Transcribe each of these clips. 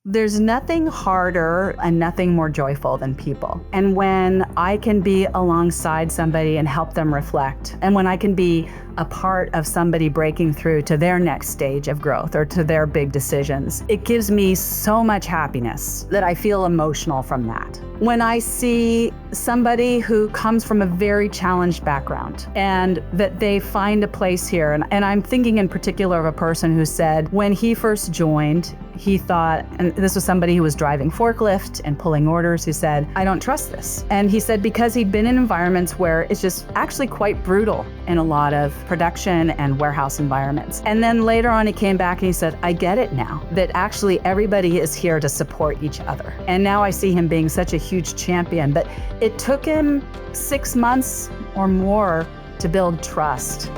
There's nothing harder and nothing more joyful than people. And when I can be alongside somebody and help them reflect, and when I can be a part of somebody breaking through to their next stage of growth or to their big decisions, it gives me so much happiness that I feel emotional from that. When I see somebody who comes from a very challenged background and that they find a place here, and I'm thinking in particular of a person who said when he first joined, he thought, and this was somebody who was driving forklift and pulling orders, who said, I don't trust this. And he said because he'd been in environments where it's just actually quite brutal in a lot of production and warehouse environments. And then later on he came back and he said, I get it now, that actually everybody is here to support each other. And now I see him being such a huge champion, but it took him 6 months or more to build trust.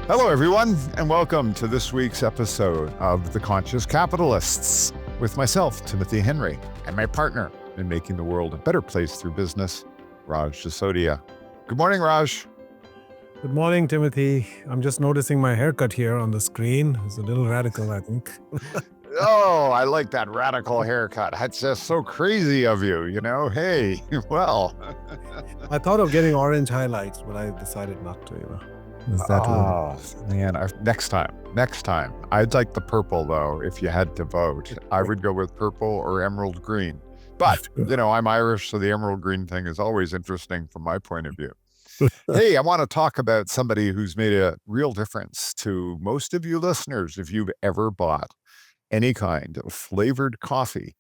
Hello, everyone, and welcome to this week's episode of The Conscious Capitalists with myself, Timothy Henry, and my partner in making the world a better place through business, Raj Sisodia. Good morning, Raj. Good morning, Timothy. I'm just noticing my haircut here on the screen. It's a little radical, I think. Oh, I like that radical haircut. That's just so crazy of you, you know? Hey, well. I thought of getting orange highlights, but I decided not to, Is that man, next time. I'd like the purple, though, if you had to vote. I would go with purple or emerald green. But, I'm Irish, so the emerald green thing is always interesting from my point of view. Hey, I want to talk about somebody who's made a real difference to most of you listeners. If you've ever bought any kind of flavored coffee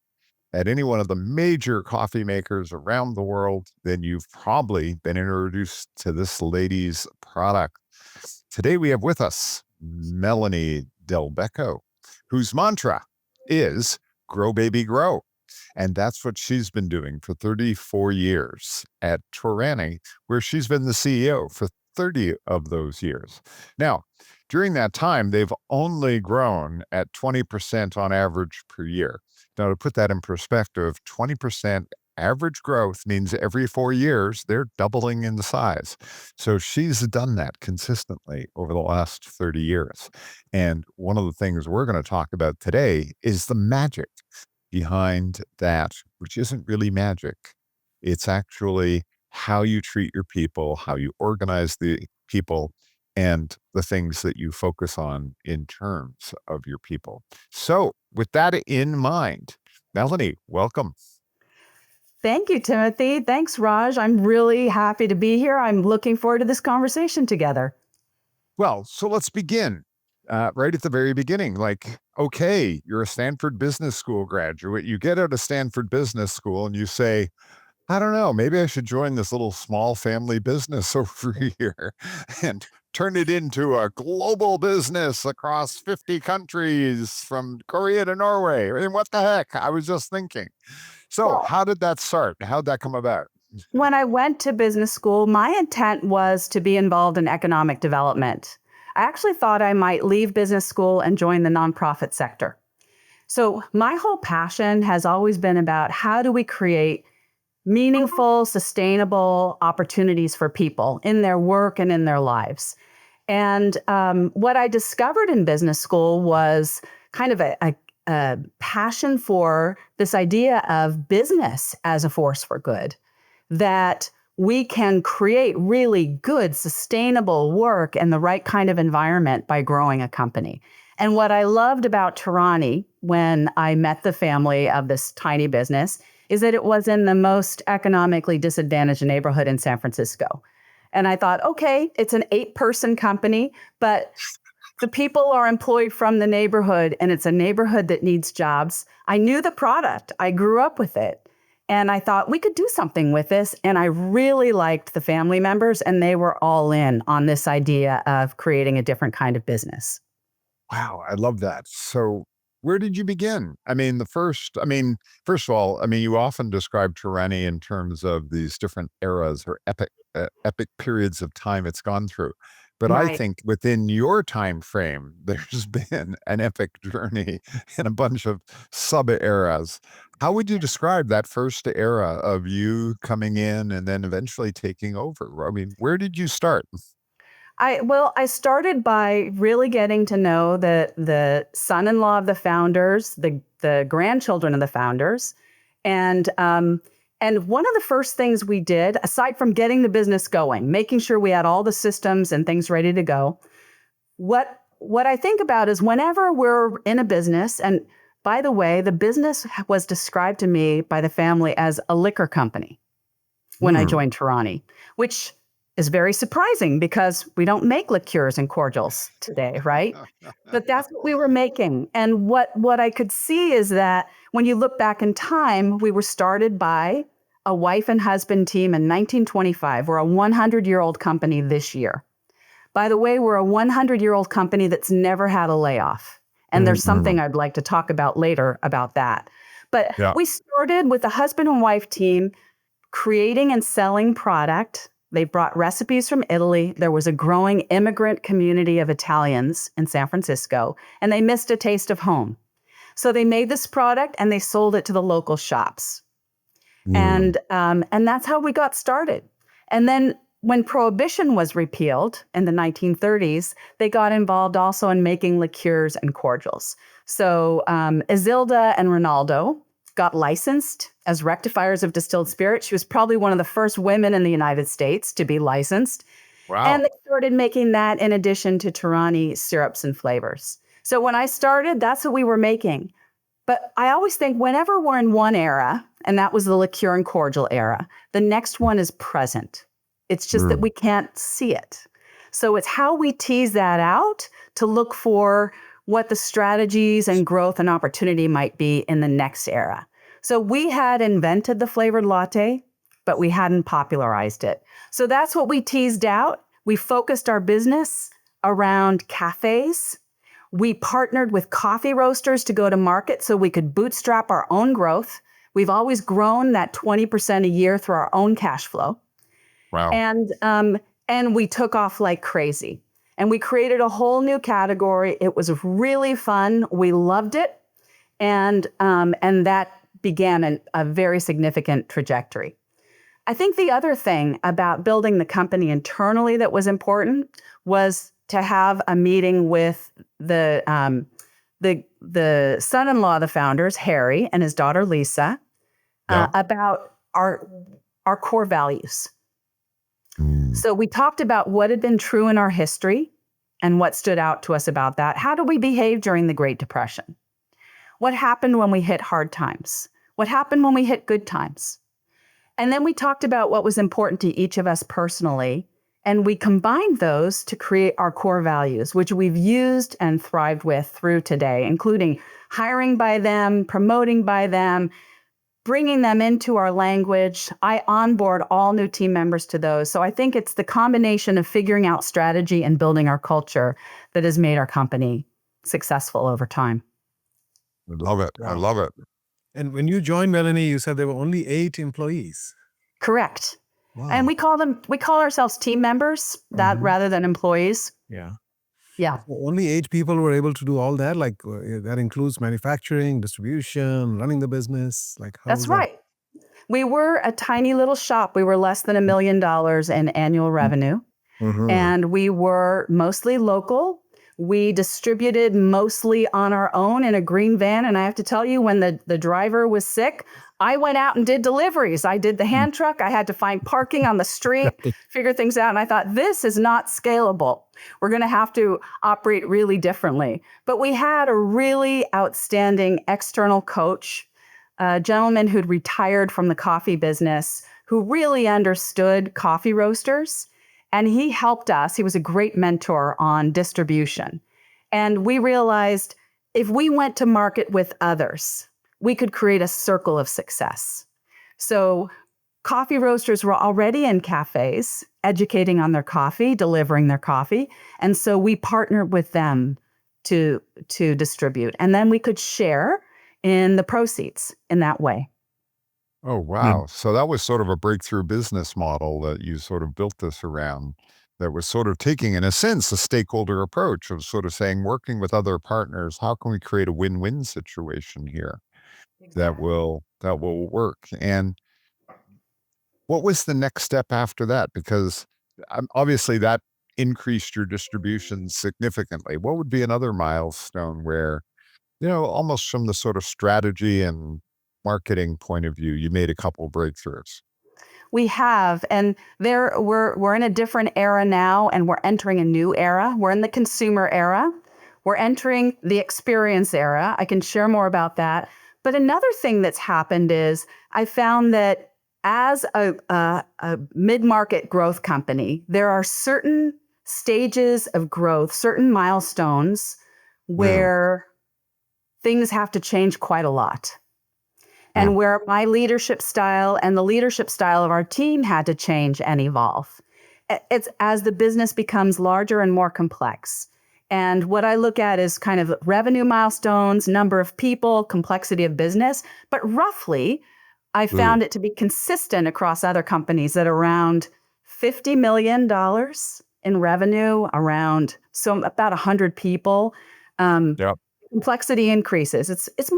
at any one of the major coffee makers around the world, then you've probably been introduced to this lady's product. Today we have with us Melanie Dulbecco, whose mantra is grow, baby, grow. And that's what she's been doing for 34 years at Torani, where she's been the CEO for 30 of those years. Now, during that time, they've only grown at 20% on average per year. Now, to put that in perspective, 20% average growth means every 4 years, they're doubling in size. So she's done that consistently over the last 30 years. And one of the things we're going to talk about today is the magic behind that, which isn't really magic. It's actually how you treat your people, how you organize the people, and the things that you focus on in terms of your people. So with that in mind, Melanie, welcome. Thank you, Timothy. Thanks, Raj. I'm really happy to be here. I'm looking forward to this conversation together. Well, so let's begin right at the very beginning. Okay, you're a Stanford Business School graduate. You get out of Stanford Business School and you say, I don't know, maybe I should join this little small family business over here and turn it into a global business across 50 countries from Korea to Norway. I mean, what the heck? I was just thinking. So how did that start? How'd that come about? When I went to business school, my intent was to be involved in economic development. I actually thought I might leave business school and join the nonprofit sector. So my whole passion has always been about how do we create meaningful, sustainable opportunities for people in their work and in their lives. And what I discovered in business school was kind of a passion for this idea of business as a force for good, that we can create really good, sustainable work and the right kind of environment by growing a company. And what I loved about Torani when I met the family of this tiny business is that it was in the most economically disadvantaged neighborhood in San Francisco. And I thought, okay, it's an 8-person company, but the people are employed from the neighborhood, and it's a neighborhood that needs jobs. I knew the product. I grew up with it. And I thought we could do something with this. And I really liked the family members, and they were all in on this idea of creating a different kind of business. Wow, I love that. So where did you begin? First of all, you often describe Torani in terms of these different eras or epic periods of time it's gone through. But Right. I think within your time frame, there's been an epic journey in a bunch of sub-eras. How would you describe that first era of you coming in and then eventually taking over? Where did you start? I started by really getting to know the son-in-law of the founders, the grandchildren of the founders, and one of the first things we did, aside from getting the business going, making sure we had all the systems and things ready to go, what I think about is whenever we're in a business, and by the way, the business was described to me by the family as a liquor company when I joined Torani, which is very surprising because we don't make liqueurs and cordials today, right? But that's what we were making. And what I could see is that when you look back in time, we were started by a wife and husband team in 1925. We're a 100-year-old company this year. By the way, we're a 100-year-old company that's never had a layoff. And there's something I'd like to talk about later about that. But we started with a husband and wife team creating and selling product. They brought recipes from Italy. There was a growing immigrant community of Italians in San Francisco, and they missed a taste of home. So they made this product and they sold it to the local shops. And that's how we got started. And then when Prohibition was repealed in the 1930s, they got involved also in making liqueurs and cordials. So Isilda and Ronaldo got licensed as rectifiers of distilled spirit. She was probably one of the first women in the United States to be licensed. Wow. And they started making that in addition to Torani syrups and flavors. So when I started, that's what we were making. But I always think whenever we're in one era, and that was the liqueur and cordial era, the next one is present. It's just that we can't see it. So it's how we tease that out to look for what the strategies and growth and opportunity might be in the next era. So we had invented the flavored latte, but we hadn't popularized it. So that's what we teased out. We focused our business around cafes. We partnered with coffee roasters to go to market so we could bootstrap our own growth. We've always grown that 20% a year through our own cash flow. Wow. And we took off like crazy. And we created a whole new category. It was really fun. We loved it. And that began a very significant trajectory. I think the other thing about building the company internally that was important was to have a meeting with the son-in-law of the founders, Harry, and his daughter, Lisa, about our core values. So we talked about what had been true in our history and what stood out to us about that. How do we behave during the Great Depression? What happened when we hit hard times? What happened when we hit good times? And then we talked about what was important to each of us personally, and we combined those to create our core values, which we've used and thrived with through today, including hiring by them, promoting by them, bringing them into our language. I onboard all new team members to those. So I think it's the combination of figuring out strategy and building our culture that has made our company successful over time. I love it. I love it. And when you joined, Melanie, you said there were only 8 employees. Correct. Wow. And we call ourselves team members rather than employees. Yeah. Yeah. So only 8 people were able to do all that. Like that includes manufacturing, distribution, running the business. Like how That's right. We were a tiny little shop. We were less than $1 million in annual revenue. And we were mostly local. We distributed mostly on our own in a green van. And I have to tell you, when the driver was sick, I went out and did deliveries. I did the hand truck. I had to find parking on the street, figure things out. And I thought, this is not scalable. We're going to have to operate really differently. But we had a really outstanding external coach, a gentleman who'd retired from the coffee business, who really understood coffee roasters. And he helped us. He was a great mentor on distribution. And we realized if we went to market with others, we could create a circle of success. So coffee roasters were already in cafes, educating on their coffee, delivering their coffee. And so we partnered with them to distribute. And then we could share in the proceeds in that way. Oh, wow. So that was sort of a breakthrough business model that you sort of built this around, that was sort of taking, in a sense, a stakeholder approach of sort of saying, working with other partners, how can we create a win-win situation here that will work? And what was the next step after that? Because obviously that increased your distribution significantly. What would be another milestone where, almost from the sort of strategy and marketing point of view, you made a couple breakthroughs? We have, and we're in a different era now, and we're entering a new era. We're in the consumer era. We're entering the experience era. I can share more about that. But another thing that's happened is I found that as a mid-market growth company, there are certain stages of growth, certain milestones Yeah. where things have to change quite a lot. Yeah. And where my leadership style and the leadership style of our team had to change and evolve. It's as the business becomes larger and more complex. And what I look at is kind of revenue milestones, number of people, complexity of business. But roughly, I Ooh. found it to be consistent across other companies at around $50 million in revenue, about 100 people. Um, Yep. Complexity increases. It's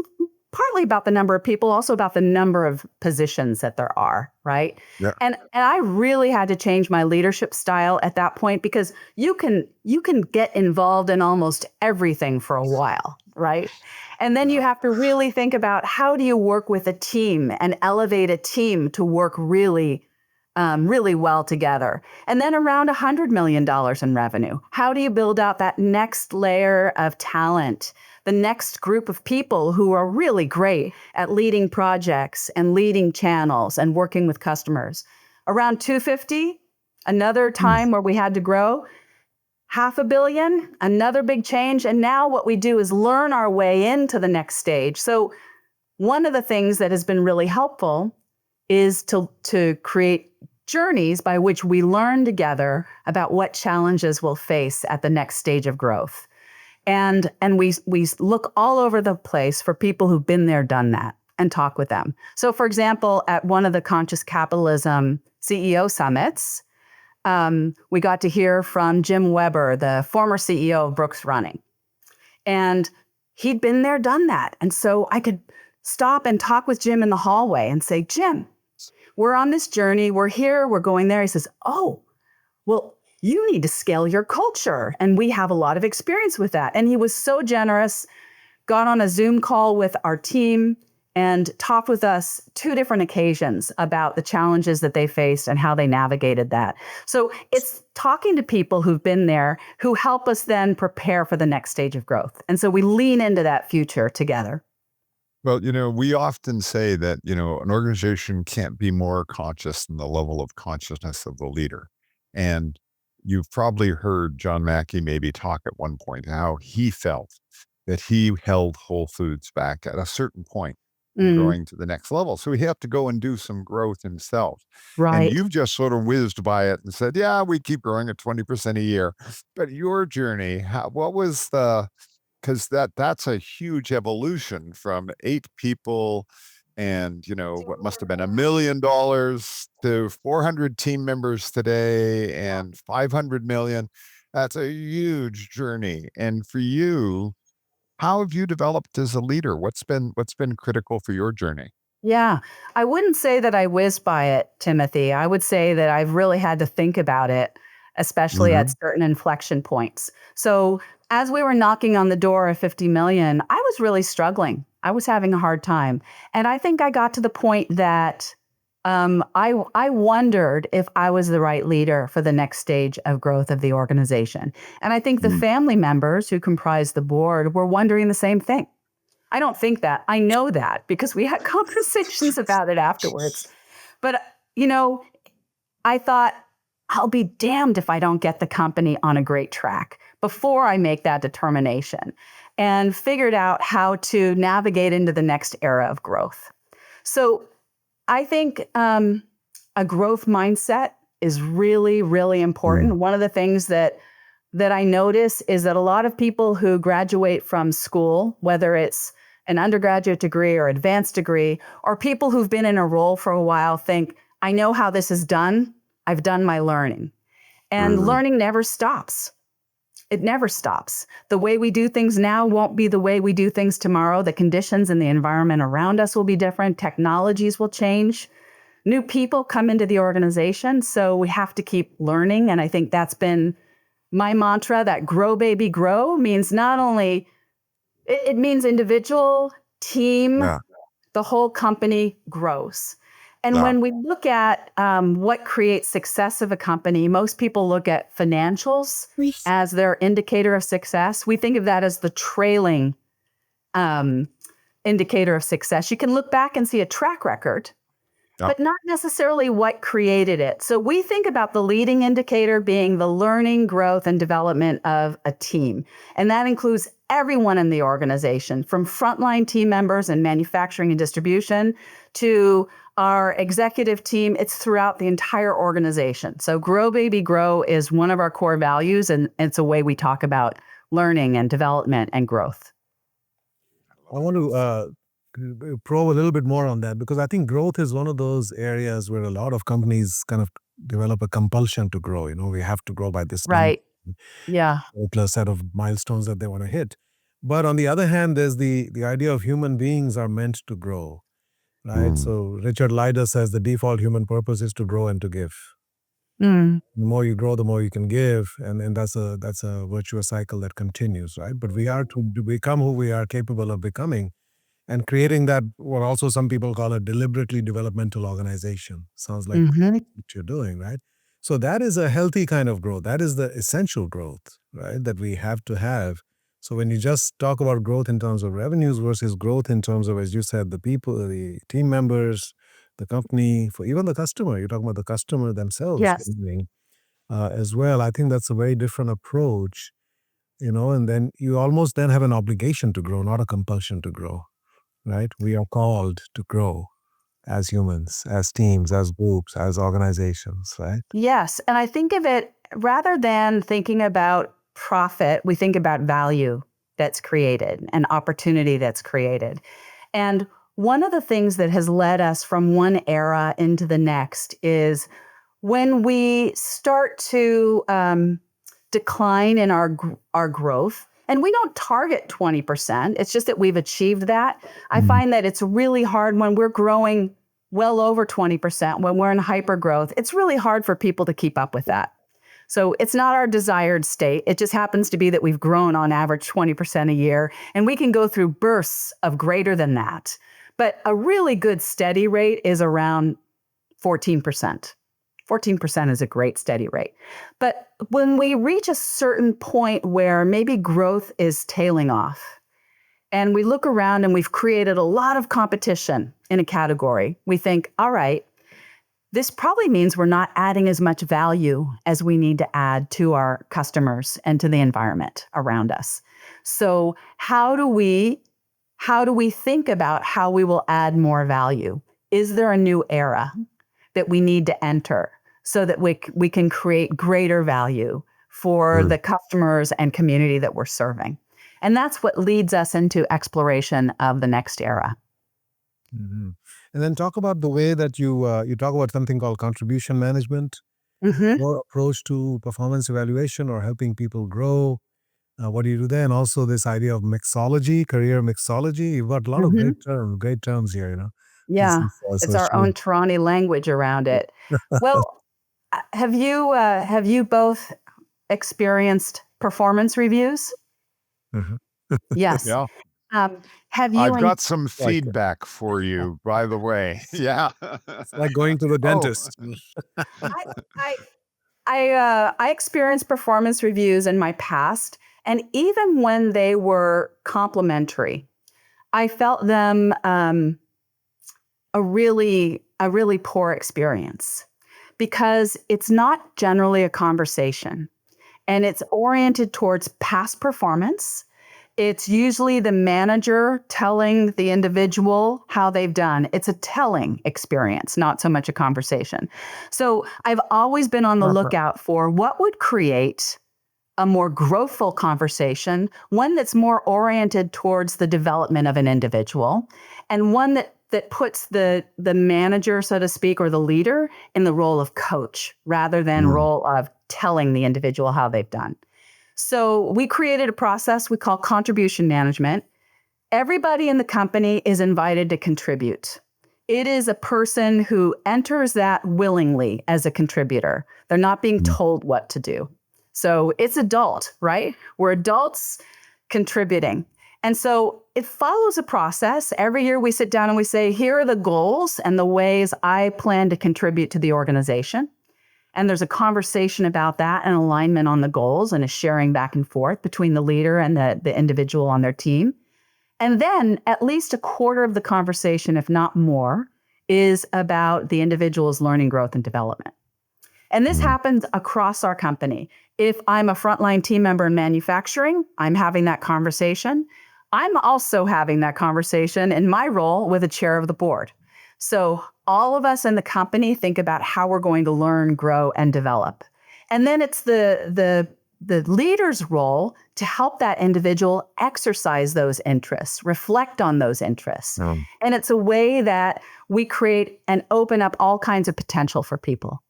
partly about the number of people, also about the number of positions that there are, right? Yeah. And I really had to change my leadership style at that point because you can get involved in almost everything for a while, right? And then you have to really think about how do you work with a team and elevate a team to work really well together. And then around $100 million in revenue. How do you build out that next layer of talent, the next group of people who are really great at leading projects and leading channels and working with customers? Around 250, another time where we had to grow. $500 million, another big change. And now what we do is learn our way into the next stage. So one of the things that has been really helpful is to create journeys by which we learn together about what challenges we'll face at the next stage of growth. And we look all over the place for people who've been there, done that, and talk with them. So for example, at one of the Conscious Capitalism CEO summits, we got to hear from Jim Weber, the former CEO of Brooks Running. And he'd been there, done that. And so I could stop and talk with Jim in the hallway and say, Jim, we're on this journey. We're here. We're going there. He says, oh, well, you need to scale your culture. And we have a lot of experience with that. And he was so generous, got on a Zoom call with our team and talked with us 2 different occasions about the challenges that they faced and how they navigated that. So it's talking to people who've been there who help us then prepare for the next stage of growth. And so we lean into that future together. Well, we often say that, an organization can't be more conscious than the level of consciousness of the leader. And you've probably heard John Mackey maybe talk at one point how he felt that he held Whole Foods back at a certain point in Mm, growing to the next level. So he had to go and do some growth himself. And right. you've just sort of whizzed by it and said, yeah, we keep growing at 20% a year. But your journey, what was because that's a huge evolution from 8 people and, what must have been $1 million to 400 team members today and 500 million. That's a huge journey. And for you, how have you developed as a leader? What's been critical for your journey? Yeah, I wouldn't say that I whizzed by it, Timothy. I would say that I've really had to think about it, especially at Hmm. certain inflection points. So, as we were knocking on the door of 50 million, I was really struggling. I was having a hard time. And I think I got to the point that I wondered if I was the right leader for the next stage of growth of the organization. And I think the family members who comprise the board were wondering the same thing. I don't think that. I know that because we had conversations about it afterwards. But, you know, I thought, I'll be damned if I don't get the company on a great track before I make that determination and figured out how to navigate into the next era of growth. So I think a growth mindset is really, really important. One of the things that I notice is that a lot of people who graduate from school, whether it's an undergraduate degree or advanced degree, or people who've been in a role for a while think, I know how this is done. I've done my learning. And Mm. learning never stops. It never stops. The way we do things now won't be the way we do things tomorrow. The conditions and the environment around us will be different. Technologies will change. New people come into the organization. So we have to keep learning. And I think that's been My mantra that grow, baby, grow means not only, it means individual, team, Yeah. the whole company grows. And Yeah. when we look at what creates success of a company, most people look at financials as their indicator of success. We think of that as the trailing indicator of success. You can look back and see a track record, but not necessarily what created it. So we think about the leading indicator being the learning, growth, and development of a team. And that includes everyone in the organization, from frontline team members in manufacturing and distribution to our executive team. It's throughout the entire organization. So grow, baby, grow is one of our core values, and it's a way we talk about learning and development and growth. I want to probe a little bit more on that, because I think growth is one of those areas where a lot of companies kind of develop a compulsion to grow. We have to grow by this number, Right. Yeah. particular set of milestones that they want to hit. But on the other hand, there's the idea of human beings are meant to grow, right? So Richard Leider says the default human purpose is to grow and to give. Mm. The more you grow, the more you can give, and that's a virtuous cycle that continues, right? But we are to become who we are capable of becoming, and creating that, what also some people call a deliberately developmental organization. Sounds like Mm-hmm. what you're doing, right? So that is a healthy kind of growth. That is the essential growth, right, that we have to have. So when you just talk about growth in terms of revenues versus growth in terms of, as you said, the people, the team members, the company, for even the customer, you're talking about the customer themselves Yes. growing, as well. I think that's a very different approach, and then you almost then have an obligation to grow, not a compulsion to grow, right? We are called to grow as humans, as teams, as groups, as organizations, right? Yes. And I think of it, rather than thinking about profit, we think about value that's created and opportunity that's created. And one of the things that has led us from one era into the next is when we start to decline in our growth. And we don't target 20%. It's just that we've achieved that. I find that it's really hard when we're growing well over 20%, when we're in hyper growth. It's really hard for people to keep up with that. So it's not our desired state. It just happens to be that we've grown on average 20% a year, and we can go through bursts of greater than that. But a really good steady rate is around 14%. 14% is a great steady rate. But when we reach a certain point where maybe growth is tailing off, and we look around and we've created a lot of competition in a category, we think, all right, this probably means we're not adding as much value as we need to add to our customers and to the environment around us. So how do we think about how we will add more value? Is there a new era that we need to enter so that we can create greater value for the customers and community that we're serving? And that's what leads us into exploration of the next era. Mm-hmm. And then talk about the way that you talk about something called contribution management, Mm-hmm. your approach to performance evaluation or helping people grow. What do you do there? And also this idea of mixology, career mixology. You've got a lot of Mm-hmm. great terms here, This Yeah, is it's so our own Torani language around it. Well, have you both experienced performance reviews? Mhm. Yes. Yeah. Have you I've and got some Like it. feedback for you, by the way. Yeah. It's like going to the Oh, dentist. I I I experienced performance reviews in my past, and even when they were complimentary, I felt them a really poor experience, because it's not generally a conversation, and it's oriented towards past performance. It's usually the manager telling the individual how they've done. It's a telling experience, not so much a conversation. So I've always been on the lookout for what would create a more growthful conversation, one that's more oriented towards the development of an individual, and one that puts the manager, so to speak, or the leader in the role of coach rather than role of telling the individual how they've done. So we created a process we call contribution management. Everybody in the company is invited to contribute. It is a person who enters that willingly as a contributor. They're not being told what to do. So it's adult, right? We're adults contributing. And so it follows a process. Every year we sit down and we say, here are the goals and the ways I plan to contribute to the organization. And there's a conversation about that and alignment on the goals and a sharing back and forth between the leader and the individual on their team. And then at least a quarter of the conversation, if not more, is about the individual's learning, growth, and development. And this happens across our company. If I'm a frontline team member in manufacturing, I'm having that conversation. I'm also having that conversation in my role with the chair of the board. So all of us in the company think about how we're going to learn, grow, and develop. And then it's the leader's role to help that individual exercise those interests, reflect on those interests. And it's a way that we create and open up all kinds of potential for people.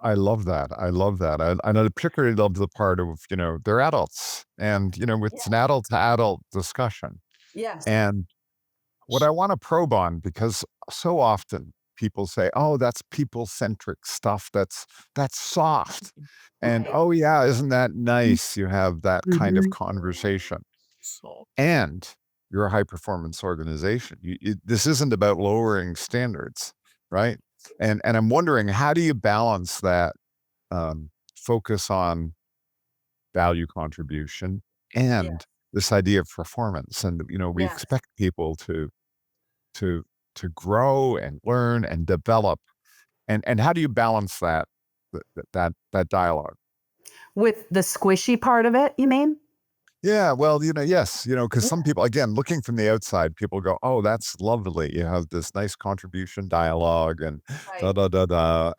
I love that. I love that. And I particularly love the part of, they're adults and, it's an adult to adult discussion. Yes. And what I want to probe on, because so often people say, oh, that's people-centric stuff. That's soft. And oh yeah, isn't that nice? You have that kind of conversation. And you're a high performance organization. This isn't about lowering standards, right? And I'm wondering, how do you balance that focus on value contribution and this idea of performance? And we expect people to grow and learn and develop. And how do you balance that dialogue? With the squishy part of it, you mean? Yeah, well, yes, because some people, again, looking from the outside, people go, oh, that's lovely. You have this nice contribution dialogue and da, da, da, da.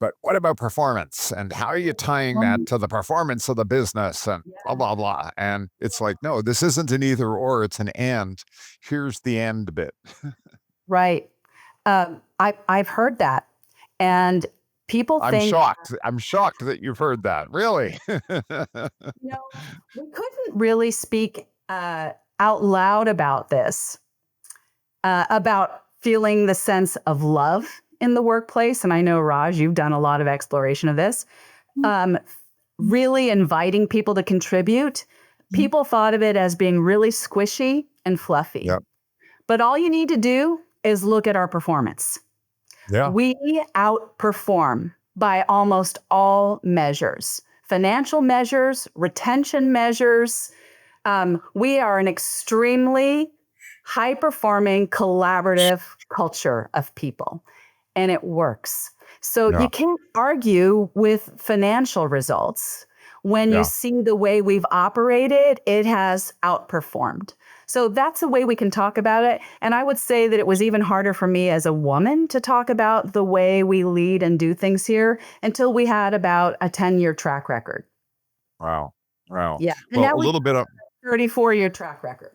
But what about performance? And how are you tying that to the performance of the business and blah, blah, blah. And it's like, no, this isn't an either or, it's an and. Here's the and bit. Right. I've heard that. And people I'm think, shocked. I'm shocked that you've heard that. Really? we couldn't really speak out loud about this, about feeling the sense of love in the workplace. And I know, Raj, you've done a lot of exploration of this. Really inviting people to contribute. People thought of it as being really squishy and fluffy. Yep. But all you need to do is look at our performance. Yeah. We outperform by almost all measures, financial measures, retention measures. We are an extremely high-performing, collaborative culture of people, and it works. So you can't argue with financial results. When you see the way we've operated, it has outperformed. So that's the way we can talk about it. And I would say that it was even harder for me as a woman to talk about the way we lead and do things here until we had about a 10-year track record. Wow. Yeah. And Well, now a little bit of 34-year track record.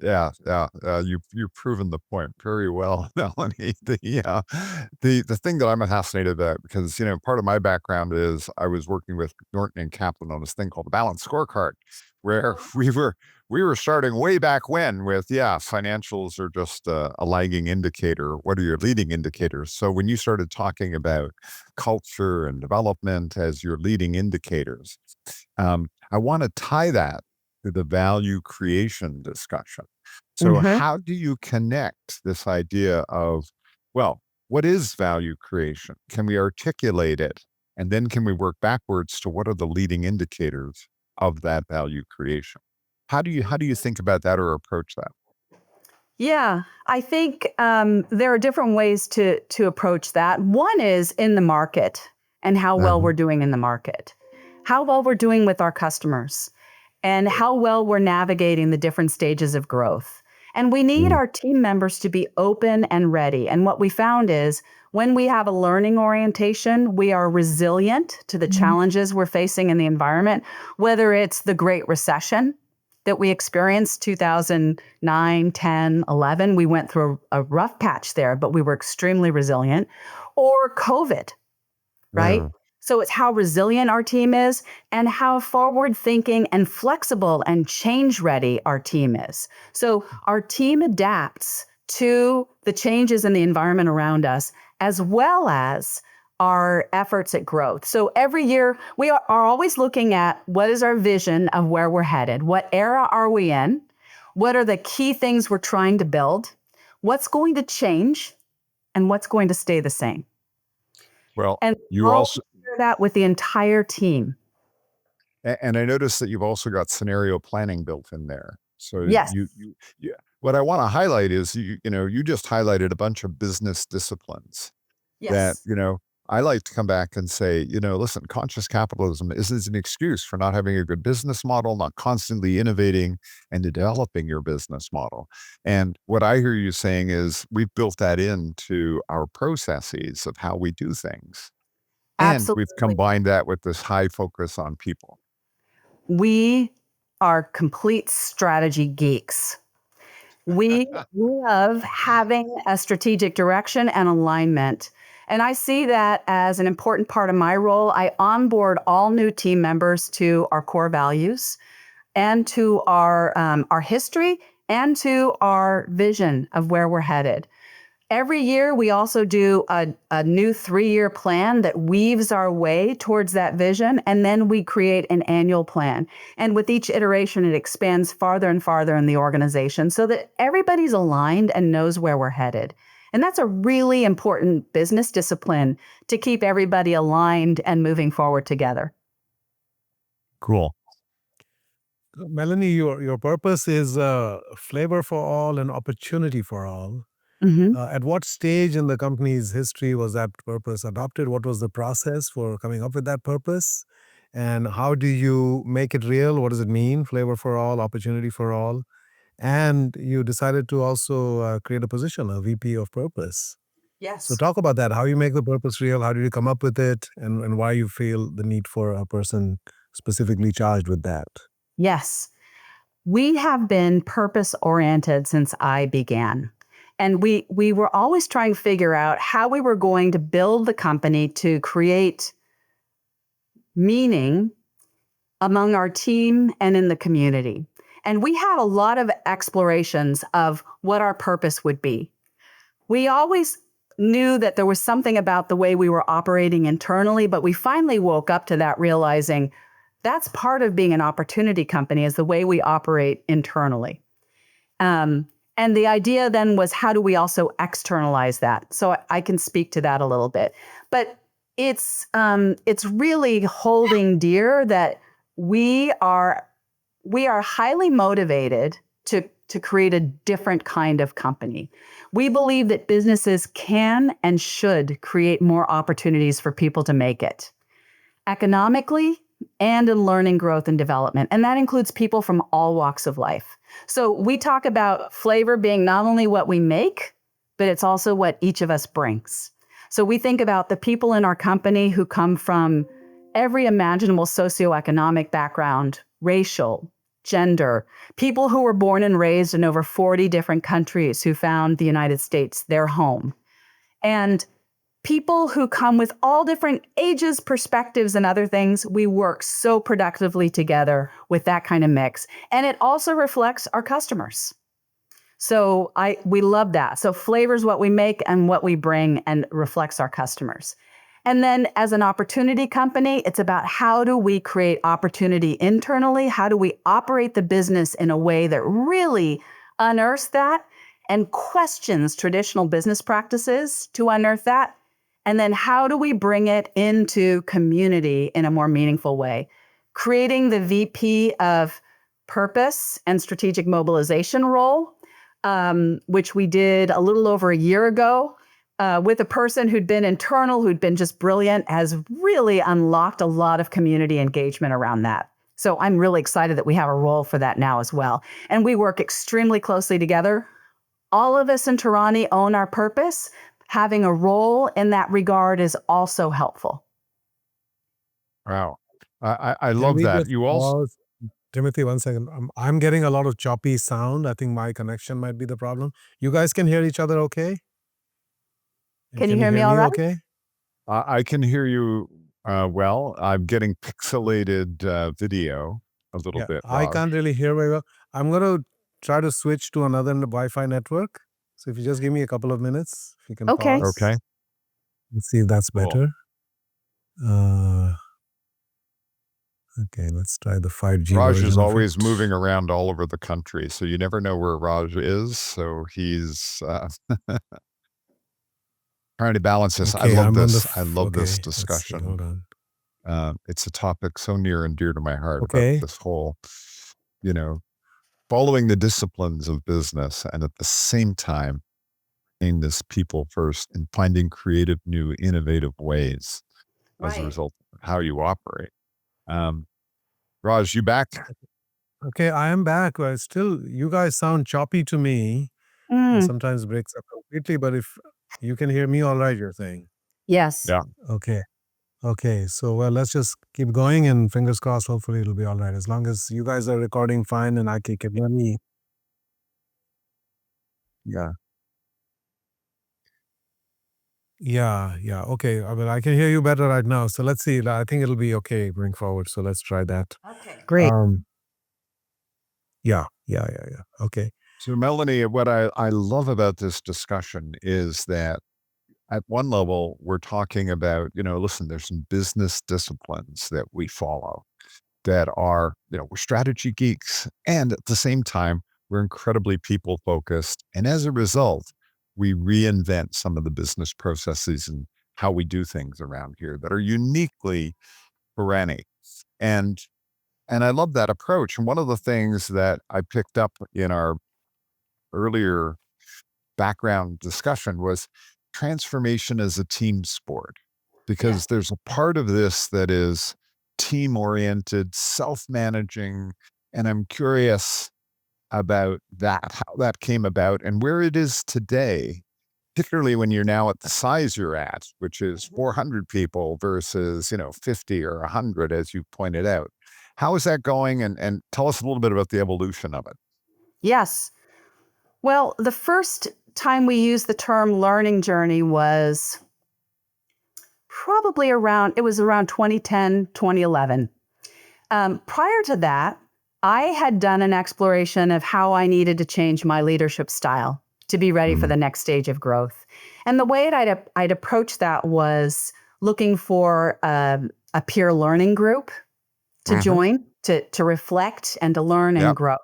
Yeah. You've proven the point very well, Melanie. The thing that I'm fascinated about, because part of my background is I was working with Norton and Kaplan on this thing called the Balanced Scorecard, where we were starting way back when with financials are just a lagging indicator. What are your leading indicators? So when you started talking about culture and development as your leading indicators, I want to tie that to the value creation discussion. So how do you connect this idea of, well, what is value creation? Can we articulate it? And then can we work backwards to what are the leading indicators of that value creation? How do you think about that or approach that? Yeah, I think there are different ways to approach that. One is in the market and how well we're doing in the market, how well we're doing with our customers, and how well we're navigating the different stages of growth. And we need our team members to be open and ready. And what we found is when we have a learning orientation, we are resilient to the challenges we're facing in the environment, whether it's the Great Recession that we experienced 2009, 10, 11. We went through a rough patch there, but we were extremely resilient. Or COVID, right? So it's how resilient our team is and how forward thinking and flexible and change ready our team is. So our team adapts to the changes in the environment around us, as well as our efforts at growth. So every year we are always looking at what is our vision of where we're headed? What era are we in? What are the key things we're trying to build? What's going to change? And what's going to stay the same? Well, And you I'll also, share that with the entire team. and I noticed that you've also got scenario planning built in there. So Yes. yeah. What I want to highlight is you just highlighted a bunch of business disciplines that, Yes. I like to come back and say, listen, conscious capitalism isn't an excuse for not having a good business model, not constantly innovating and developing your business model. And what I hear you saying is we've built that into our processes of how we do things. And we've Absolutely. combined that with this high focus on people. We are complete strategy geeks. We love having a strategic direction and alignment. And I see that as an important part of my role. I onboard all new team members to our core values and to our history and to our vision of where we're headed. Every year, we also do a new 3-year plan that weaves our way towards that vision, and then we create an annual plan. And with each iteration, it expands farther and farther in the organization so that everybody's aligned and knows where we're headed. And that's a really important business discipline to keep everybody aligned and moving forward together. Cool. Melanie, your purpose is flavor for all and opportunity for all. Mm-hmm. At what stage in the company's history was that purpose adopted? What was the process for coming up with that purpose? And how do you make it real? What does it mean? Flavor for all, opportunity for all. And you decided to also create a position, a VP of purpose. Yes. So talk about that. How you make the purpose real? How did you come up with it? And why you feel the need for a person specifically charged with that? Yes. We have been purpose-oriented since I began. And we were always trying to figure out how we were going to build the company to create meaning among our team and in the community. And we had a lot of explorations of what our purpose would be. We always knew that there was something about the way we were operating internally, but we finally woke up to that realizing that's part of being an opportunity company is the way we operate internally. And the idea then was, how do we also externalize that? So I can speak to that a little bit. But it's really holding dear that we are highly motivated to create a different kind of company. We believe that businesses can and should create more opportunities for people to make it economically and in learning, growth, and development. And that includes people from all walks of life. So we talk about flavor being not only what we make, but it's also what each of us brings. So we think about the people in our company who come from every imaginable socioeconomic background, racial, gender, people who were born and raised in over 40 different countries who found the United States their home. And people who come with all different ages, perspectives, and other things. We work so productively together with that kind of mix. And it also reflects our customers. So we love that. So flavor's what we make and what we bring and reflects our customers. And then as an opportunity company, it's about how do we create opportunity internally? How do we operate the business in a way that really unearths that and questions traditional business practices to unearth that? And then how do we bring it into community in a more meaningful way? Creating the VP of Purpose and Strategic Mobilization role, which we did a little over a year ago with a person who'd been internal, who'd been just brilliant, has really unlocked a lot of community engagement around that. So I'm really excited that we have a role for that now as well. And we work extremely closely together. All of us in Torani own our purpose. Having a role in that regard is also helpful. Wow. I Can love we that. just You also, pause? Timothy, 1 second. I'm getting a lot of choppy sound. I think my connection might be the problem. You guys can hear each other okay? And Can you hear me all right? okay? I can hear you well. I'm getting pixelated video a little Yeah, bit, I Raj. can't really hear very well. I'm going to try to switch to another Wi-Fi network. So if you just give me a couple of minutes, if you can Okay. pause. Okay. Let's see if that's Cool. better. Okay, let's try the 5G Raj version is of always it. moving around all over the country, so you never know where Raj is. So he's trying to balance this. I Okay, love I'm on the. this. I love this Okay, let's see. discussion. Hold on. It's a topic so near and dear to my heart about Okay. this whole, you know, following the disciplines of business and at the same time being this people first and finding creative, new, innovative ways as a Right. result of how you operate. Um, Raj, you back? Okay, I am back. Well, still, you guys sound choppy to me and Mm, sometimes breaks up completely. But if you can hear me all right, you're saying. yes. Yeah. Okay. Okay. So, well, let's just keep going and fingers crossed, hopefully it'll be all right. As long as you guys are recording fine and I can hear me. Yeah. Yeah. Yeah. Okay. Well, I can hear you better right now. So let's see. I think it'll be okay going forward. So let's try that. Okay. Great. Yeah. Yeah. Yeah. Yeah. Okay. So, Melanie, what I love about this discussion is that at one level, we're talking about, listen, there's some business disciplines that we follow that are, we're strategy geeks. And at the same time, we're incredibly people focused. And as a result, we reinvent some of the business processes and how we do things around here that are uniquely Torani. And and I love that approach. And one of the things that I picked up in our earlier background discussion was transformation as a team sport, Yeah. because there's a part of this that is team oriented, self managing. And I'm curious about that, how that came about and where it is today, particularly when you're now at the size you're at, which is 400 people versus, 50 or 100, as you pointed out. How is that going? And tell us a little bit about the evolution of it. Yes. Well, the first time we used the term learning journey was probably around 2010, 2011. Prior to that, I had done an exploration of how I needed to change my leadership style to be ready for Mhm. the next stage of growth. And the way I'd approach that was looking for a peer learning group to Mhm. join, to reflect and to learn and Yep. grow.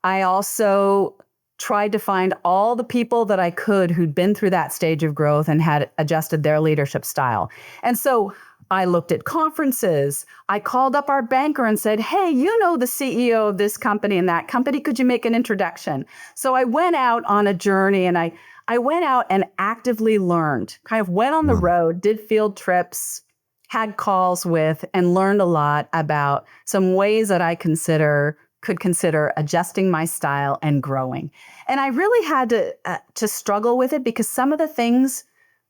I also tried to find all the people that I could who'd been through that stage of growth and had adjusted their leadership style. And so I looked at conferences. I called up our banker and said, "Hey, you know the CEO of this company and that company. Could you make an introduction?" So I went out on a journey and I went out and actively learned, kind of went on the Mm. road, did field trips, had calls with, and learned a lot about some ways that I could consider adjusting my style and growing. And I really had to struggle with it because some of the things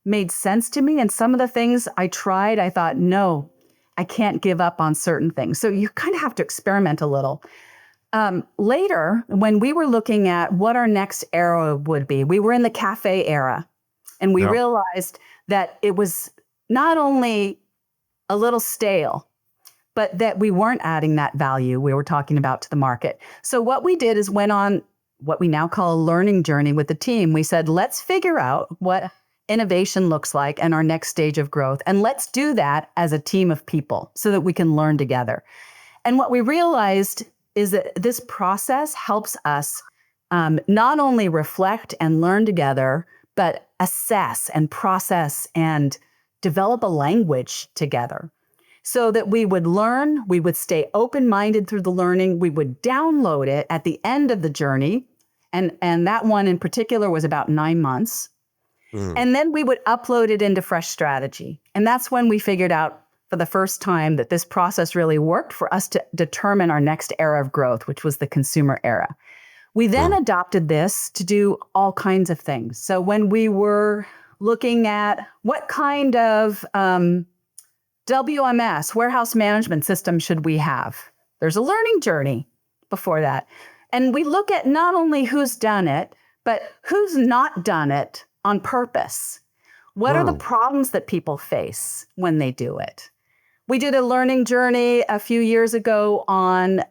made sense to me, and some of the things I tried, I thought, no, I can't give up on certain things. So you kind of have to experiment a little. Later, when we were looking at what our next era would be, we were in the cafe era, and we Yep. realized that it was not only a little stale, but that we weren't adding that value we were talking about to the market. So what we did is went on what we now call a learning journey with the team. We said, let's figure out what innovation looks like and our next stage of growth. And let's do that as a team of people so that we can learn together. And what we realized is that this process helps us not only reflect and learn together, but assess and process and develop a language together so that we would learn, we would stay open-minded through the learning, we would download it at the end of the journey. And that one in particular was about 9 months. Mm. And then we would upload it into Fresh Strategy. And that's when we figured out for the first time that this process really worked for us to determine our next era of growth, which was the consumer era. We then Mm. adopted this to do all kinds of things. So when we were looking at what kind of WMS, warehouse management system, should we have? There's a learning journey before that. And we look at not only who's done it, but who's not done it on purpose. What are the Mm. problems that people face when they do it? We did a learning journey a few years ago on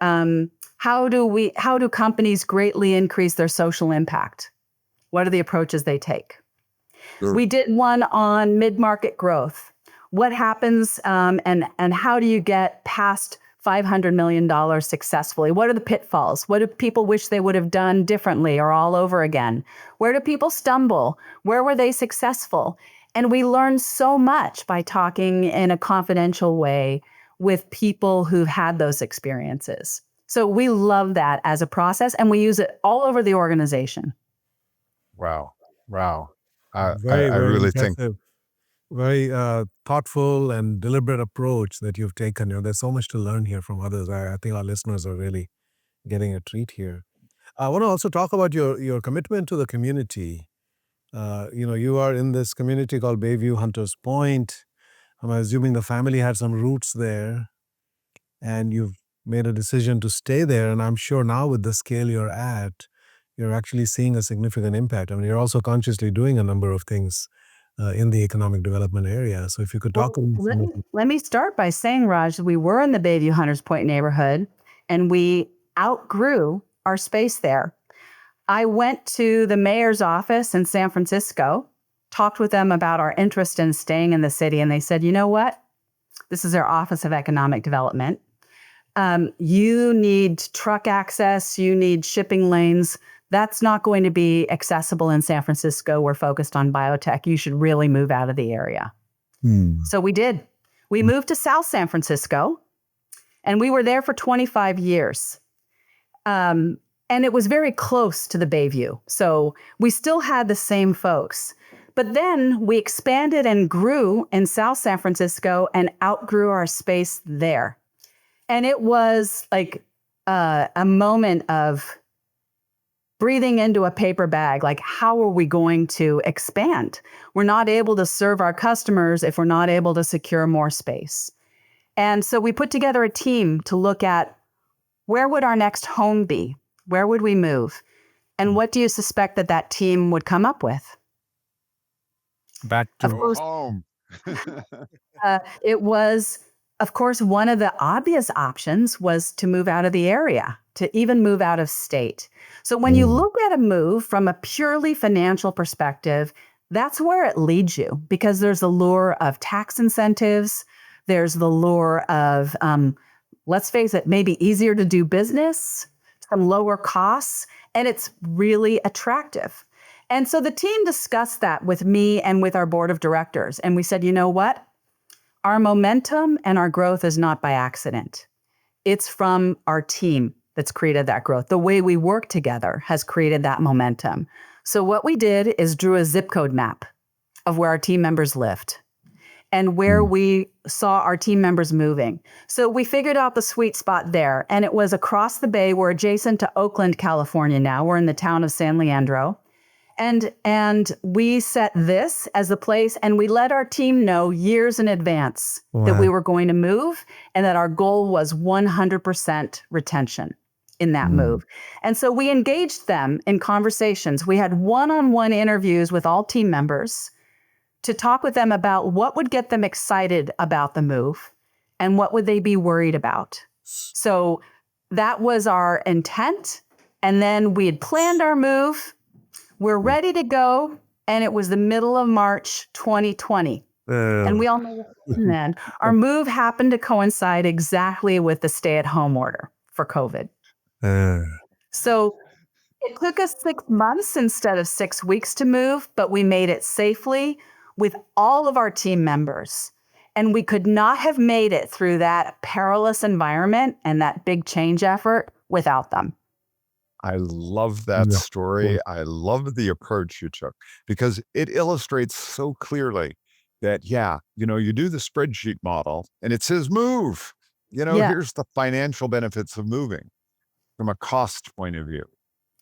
how do companies greatly increase their social impact? What are the approaches they take? Mm. We did one on mid-market growth. What happens and how do you get past $500 million successfully? What are the pitfalls? What do people wish they would have done differently or all over again? Where do people stumble? Where were they successful? And we learn so much by talking in a confidential way with people who've had those experiences. So we love that as a process, and we use it all over the organization. Wow. Wow. I Very, very really think, impressive. Very thoughtful and deliberate approach that you've taken. There's so much to learn here from others. I think our listeners are really getting a treat here. I want to also talk about your commitment to the community. You are in this community called Bayview Hunters Point. I'm assuming the family had some roots there, and you've made a decision to stay there. And I'm sure now with the scale you're at, you're actually seeing a significant impact. I mean, you're also consciously doing a number of things in the economic development area. So if you could talk Well, about some of let me start by saying, Raj, we were in the Bayview Hunters Point neighborhood, and we outgrew our space there. I went to the mayor's office in San Francisco, talked with them about our interest in staying in the city, and they said, you know what? This is their Office of Economic Development. You need truck access, you need shipping lanes. That's not going to be accessible in San Francisco. We're focused on biotech. You should really move out of the area. So we did. We moved to South San Francisco, and we were there for 25 years. And it was very close to the Bayview. So we still had the same folks. But then we expanded and grew in South San Francisco and outgrew our space there. And it was like a moment of breathing into a paper bag. Like, how are we going to expand? We're not able to serve our customers if we're not able to secure more space. And so we put together a team to look at where would our next home be? Where would we move? And what do you suspect that team would come up with? back to Of course, home. it was, of course, one of the obvious options was to move out of the area, to even move out of state. So when you look at a move from a purely financial perspective, that's where it leads you, because there's the lure of tax incentives. There's the lure of, let's face it, maybe easier to do business, some lower costs, and it's really attractive. And so the team discussed that with me and with our board of directors. And we said, you know what? Our momentum and our growth is not by accident. It's from our team that's created that growth. The way we work together has created that momentum. So what we did is drew a zip code map of where our team members lived and where we saw our team members moving. So we figured out the sweet spot there, and it was across the bay. We're adjacent to Oakland, California now. We're in the town of San Leandro. And we set this as the place, and we let our team know years in advance that we were going to move, and that our goal was 100% retention in that move. And so we engaged them in conversations. We had one-on-one interviews with all team members to talk with them about what would get them excited about the move and what would they be worried about. So that was our intent. And then we had planned our move. We're ready to go. And it was the middle of March 2020. And we all know what then. Our move happened to coincide exactly with the stay-at-home order for COVID. So it took us 6 months instead of 6 weeks to move, but we made it safely with all of our team members. And we could not have made it through that perilous environment and that big change effort without them. I love that story. I love the approach you took, because it illustrates so clearly that, you do the spreadsheet model and it says move. Yeah. Here's the financial benefits of moving from a cost point of view.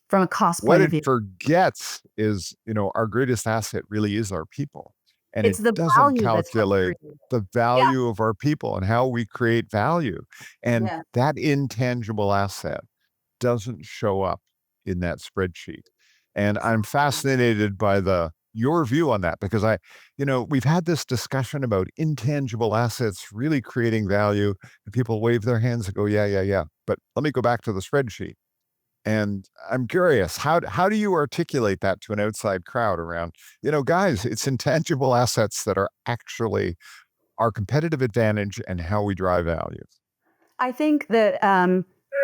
From a cost What point it of view. forgets is, our greatest asset really is our people. And It's it the doesn't value that's calculate created. the value of our people and how we create value. And Yeah. that intangible asset doesn't show up in that spreadsheet. And I'm fascinated by your view on that, because we've had this discussion about intangible assets really creating value, and people wave their hands and go, yeah. But let me go back to the spreadsheet. And I'm curious, how do you articulate that to an outside crowd around, guys, it's intangible assets that are actually our competitive advantage and how we drive value? I think that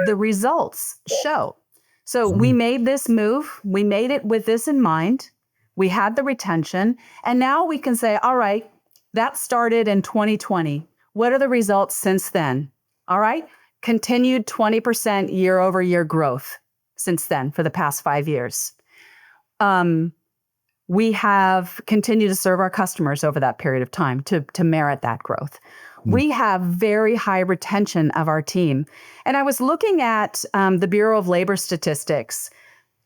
the results show. So we made this move. We made it with this in mind. We had the retention. And now we can say, all right, that started in 2020. What are the results since then? All right. Continued 20% year over year growth since then for the past 5 years. We have continued to serve our customers over that period of time to merit that growth. We have very high retention of our team. And I was looking at the Bureau of Labor Statistics.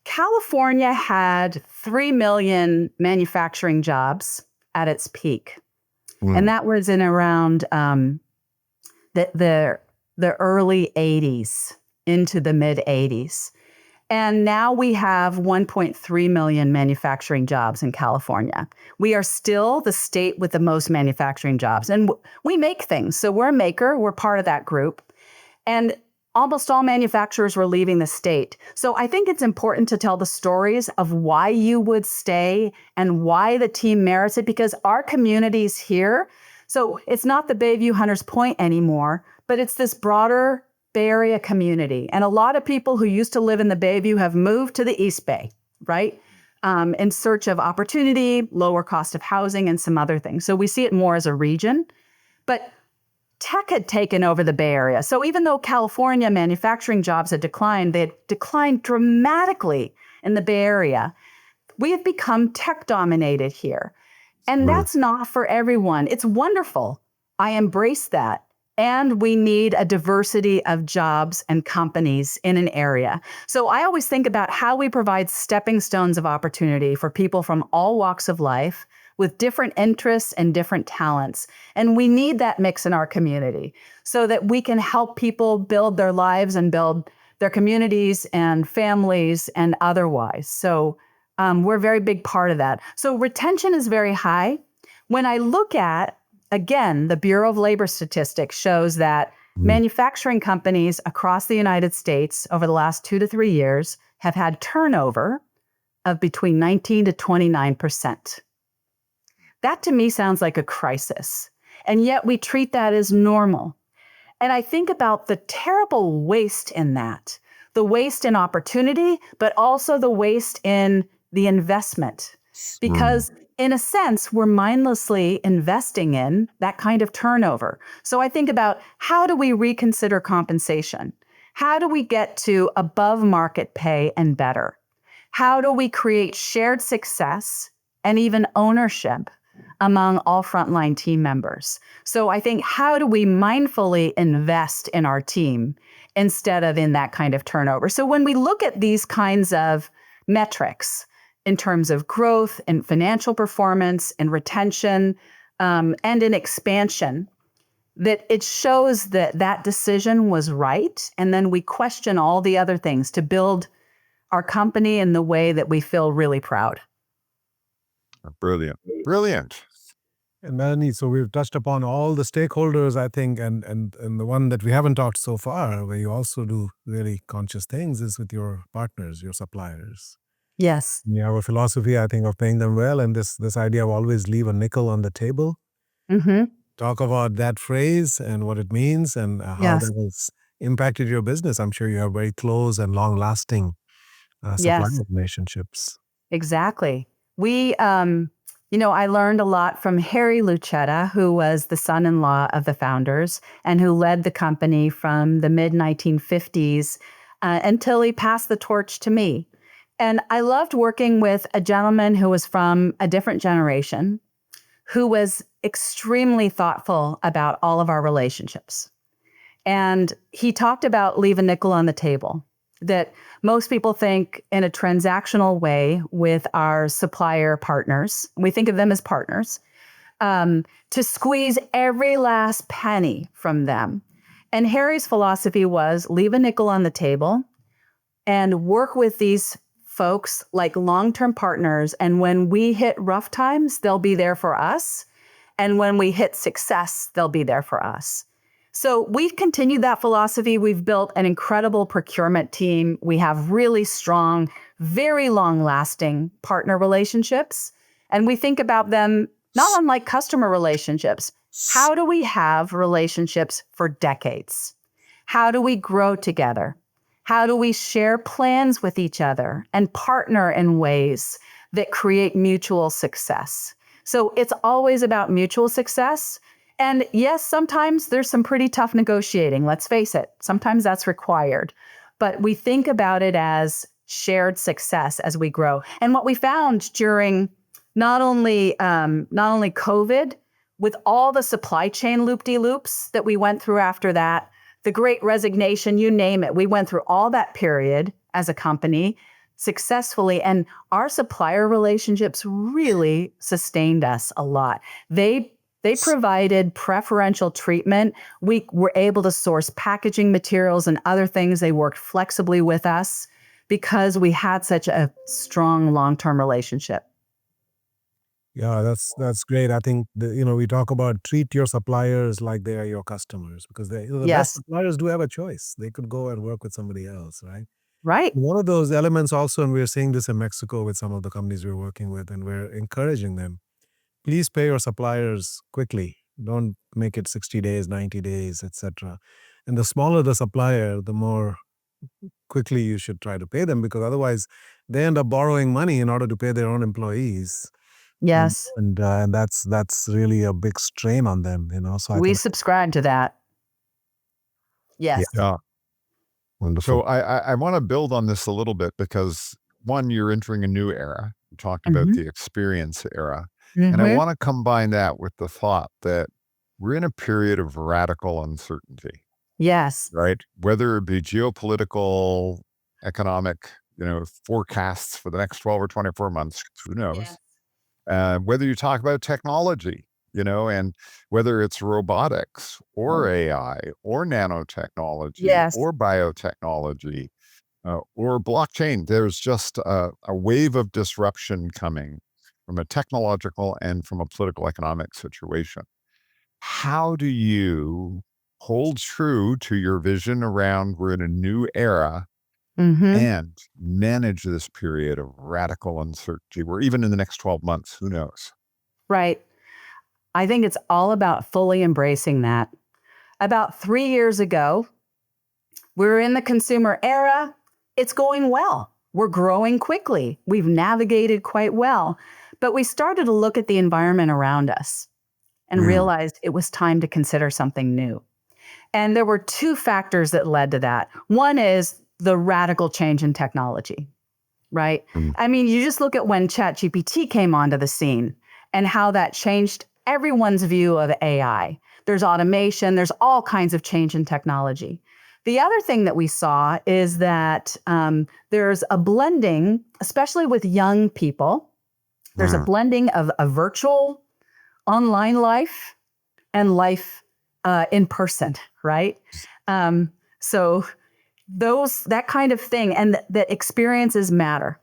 California had 3 million manufacturing jobs at its peak. And that was in around the early 80s into the mid 80s. And now we have 1.3 million manufacturing jobs in California. We are still the state with the most manufacturing jobs. And we make things. So we're a maker. We're part of that group. And almost all manufacturers were leaving the state. So I think it's important to tell the stories of why you would stay and why the team merits it, because our communities here, so it's not the Bayview Hunters Point anymore, but it's this broader Bay Area community. And a lot of people who used to live in the Bayview have moved to the East Bay, right? In search of opportunity, lower cost of housing, and some other things. So we see it more as a region. But tech had taken over the Bay Area. So even though California manufacturing jobs had declined, they had declined dramatically in the Bay Area. We have become tech dominated here. And that's not for everyone. It's wonderful. I embrace that. And we need a diversity of jobs and companies in an area. So I always think about how we provide stepping stones of opportunity for people from all walks of life with different interests and different talents. And we need that mix in our community so that we can help people build their lives and build their communities and families and otherwise. So we're a very big part of that. So retention is very high. When I look at, again, the Bureau of Labor Statistics shows that manufacturing companies across the United States over the last 2 to 3 years have had turnover of between 19 to 29%. That to me sounds like a crisis. And yet we treat that as normal. And I think about the terrible waste in that, the waste in opportunity, but also the waste in the investment. Because in a sense, we're mindlessly investing in that kind of turnover. So I think about, how do we reconsider compensation? How do we get to above market pay and better? How do we create shared success and even ownership among all frontline team members? So I think, how do we mindfully invest in our team instead of in that kind of turnover? So when we look at these kinds of metrics, in terms of growth and financial performance and retention and in expansion, that it shows that that decision was right. And then we question all the other things to build our company in the way that we feel really proud. Brilliant. Brilliant. And Melanie, so we've touched upon all the stakeholders, I think, and the one that we haven't talked so far, where you also do really conscious things, is with your partners, your suppliers. Yes. You have a philosophy, I think, of paying them well, and this idea of always leave a nickel on the table. Talk about that phrase and what it means and how that has impacted your business. I'm sure you have very close and long-lasting supply relationships. Exactly. We, I learned a lot from Harry Lucetta, who was the son-in-law of the founders and who led the company from the mid-1950s until he passed the torch to me. And I loved working with a gentleman who was from a different generation, who was extremely thoughtful about all of our relationships. And he talked about leave a nickel on the table, that most people think in a transactional way with our supplier partners. We think of them as partners, to squeeze every last penny from them. And Harry's philosophy was leave a nickel on the table and work with these folks like long-term partners. And when we hit rough times, they'll be there for us. And when we hit success, they'll be there for us. So we've continued that philosophy. We've built an incredible procurement team. We have really strong, very long-lasting partner relationships. And we think about them not unlike customer relationships. How do we have relationships for decades? How do we grow together? How do we share plans with each other and partner in ways that create mutual success? So it's always about mutual success. And yes, sometimes there's some pretty tough negotiating. Let's face it. Sometimes that's required. But we think about it as shared success as we grow. And what we found during not only COVID, with all the supply chain loop-de-loops that we went through after that, the Great Resignation, you name it, we went through all that period as a company successfully, and our supplier relationships really sustained us a lot. They provided preferential treatment. We were able to source packaging materials and other things. They worked flexibly with us because we had such a strong long-term relationship. Yeah, that's great. I think we talk about treat your suppliers like they are your customers, because the best Yes, suppliers do have a choice. They could go and work with somebody else, right? right. One of those elements also, and we're seeing this in Mexico with some of the companies we're working with, and we're encouraging them. Please pay your suppliers quickly. Don't make it 60 days, 90 days, etc. And the smaller the supplier, the more quickly you should try to pay them, because otherwise they end up borrowing money in order to pay their own employees. And Yes, and that's really a big strain on them, So I we think, subscribe to that. yeah, Yes. Yeah. So wonderful. I want to build on this a little bit because one, you're entering a new era. You talked about Hmm. the experience era. And I Hmm. want to combine that with the thought that we're in a period of radical uncertainty, Yes. right? Whether it be geopolitical, economic, forecasts for the next 12 or 24 months, who Yes. knows? Whether you talk about technology, and whether it's robotics or AI or nanotechnology Yes. or biotechnology or blockchain, there's just a wave of disruption coming from a technological and from a political economic situation. How do you hold true to your vision around we're in a new era Hmm. and manage this period of radical uncertainty where even in the next 12 months, who knows? Right. I think it's all about fully embracing that. About 3 years ago, we were in the consumer era. It's going well. We're growing quickly. We've navigated quite well. But we started to look at the environment around us and Mm, realized it was time to consider something new. And there were two factors that led to that. One is the radical change in technology, right? mm, I mean, you just look at when ChatGPT came onto the scene and how that changed everyone's view of AI. There's automation, there's all kinds of change in technology. The other thing that we saw is that there's a blending, especially with young people, there's a mm. blending of a virtual online life and life in person, right? Um, so that kind of thing, and that experiences matter.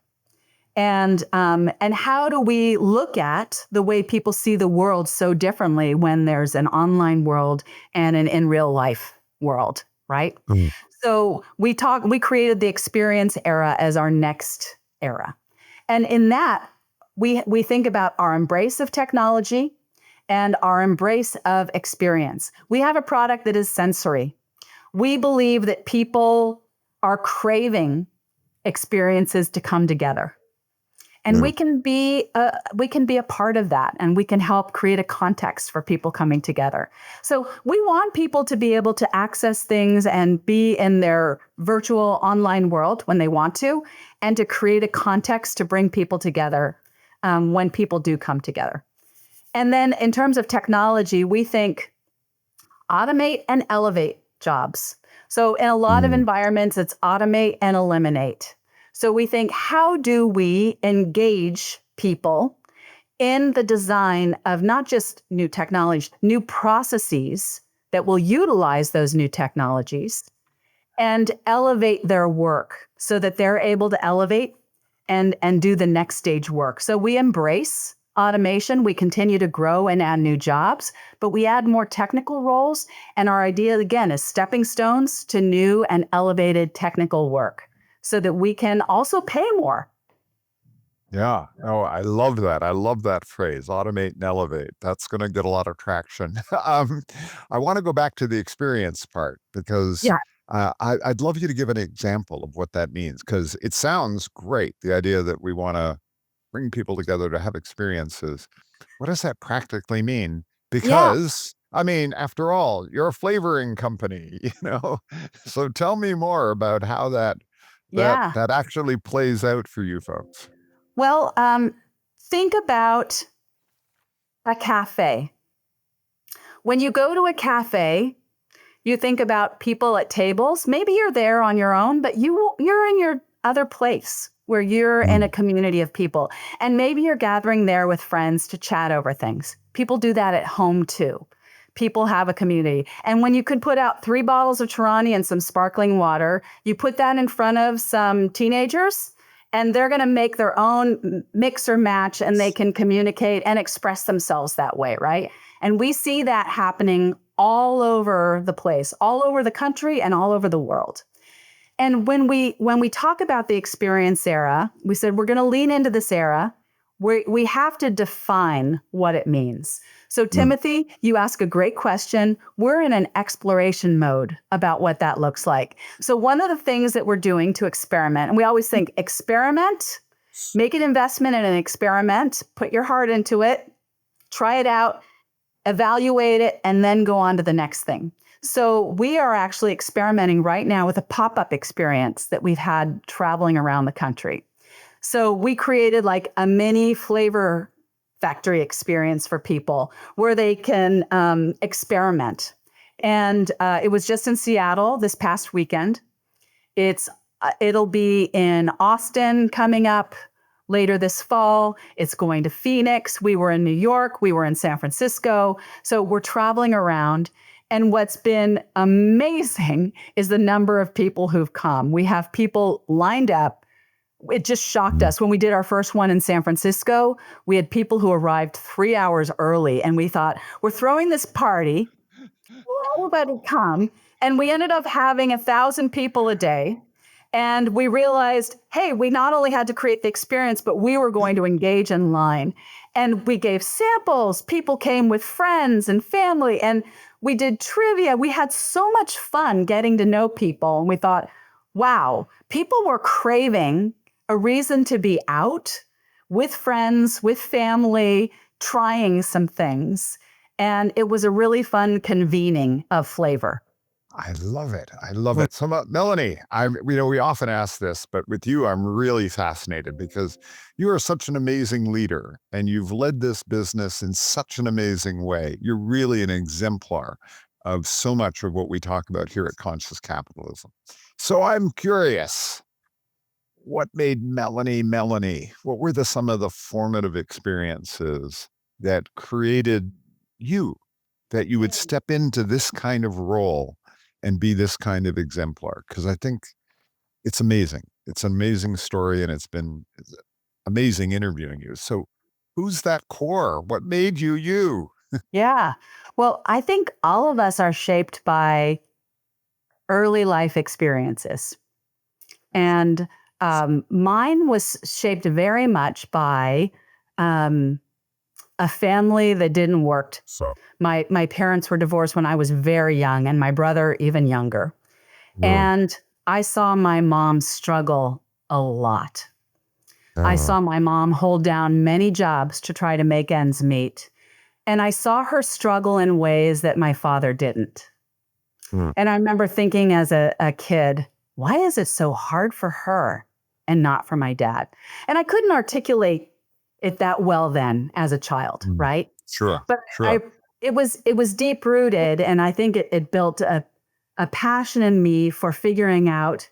And how do we look at the way people see the world so differently when there's an online world and an in real life world, right? Mm. So we created the experience era as our next era. And in that, we think about our embrace of technology and our embrace of experience. We have a product that is sensory. We believe that people are craving experiences to come together. And Mm. we can be a part of that, and we can help create a context for people coming together. So we want people to be able to access things and be in their virtual online world when they want to, and to create a context to bring people together when people do come together. And then in terms of technology, we think automate and elevate jobs. So in a lot of Mm. environments, it's automate and eliminate. So we think, how do we engage people in the design of not just new technology, new processes that will utilize those new technologies and elevate their work so that they're able to elevate and do the next stage work. So we embrace automation, we continue to grow and add new jobs, but we add more technical roles. And our idea, again, is stepping stones to new and elevated technical work so that we can also pay more. Yeah. Oh, I love that. I love that phrase, automate and elevate. That's going to get a lot of traction. I want to go back to the experience part because Yeah. I'd love you to give an example of what that means because it sounds great. The idea that we want to bring people together to have experiences. What does that practically mean? Yeah. Because, I mean, after all, you're a flavoring company, you know? So tell me more about how Yeah. that actually plays out for you folks. Well, think about a cafe. When you go to a cafe, you think about people at tables. Maybe you're there on your own, but you're in your other place where you're in a Mm. community of people. And maybe you're gathering there with friends to chat over things. People do that at home too. People have a community. And when you could put out 3 bottles of Torani and some sparkling water, you put that in front of some teenagers and they're going to make their own mix or match and they can communicate and express themselves that way, right? And we see that happening all over the place, all over the country and all over the world. And when we talk about the experience era, we said we're going to lean into this era. We have to define what it means. So, Mm. Timothy, you ask a great question. We're in an exploration mode about what that looks like. So, one of the things that we're doing to experiment, and we always think experiment, make an investment in an experiment, put your heart into it, try it out, evaluate it, and then go on to the next thing. So we are actually experimenting right now with a pop-up experience that we've had traveling around the country. So we created like a mini flavor factory experience for people where they can experiment. And it was just in Seattle this past weekend. It'll be in Austin coming up later this fall. It's going to Phoenix. We were in New York. We were in San Francisco. So we're traveling around. And what's been amazing is the number of people who've come. We have people lined up. It just shocked Mm. us. When we did our first one in San Francisco, we had people who arrived 3 hours early. And we thought, we're throwing this party. Everybody come. And we ended up having 1,000 people a day. And we realized, hey, we not only had to create the experience, but we were going to engage in line. And we gave samples. People came with friends and family, and we did trivia. We had so much fun getting to know people. And we thought, wow, people were craving a reason to be out with friends, with family, trying some things. And it was a really fun convening of flavor. I love it. I love Well, it. So, Melanie, we often ask this, but with you, I'm really fascinated because you are such an amazing leader and you've led this business in such an amazing way. You're really an exemplar of so much of what we talk about here at Conscious Capitalism. So I'm curious, what made Melanie Melanie? What were some of the formative experiences that created you, that you would step into this kind of role and be this kind of exemplar? Because I think it's amazing. It's an amazing story, and it's amazing interviewing you. So, who's that core? What made you you? Yeah. Well, I think all of us are shaped by early life experiences. And mine was shaped very much by um, a family that didn't work. So, My parents were divorced when I was very young, and my brother even younger. And I saw my mom struggle a lot. I saw my mom hold down many jobs to try to make ends meet. And I saw her struggle in ways that my father didn't. Mm. And I remember thinking as a kid, why is it so hard for her and not for my dad? And I couldn't articulate it that well then as a child, Mm. right? Sure, But sure. it was deep rooted, and I think it built a passion in me for figuring out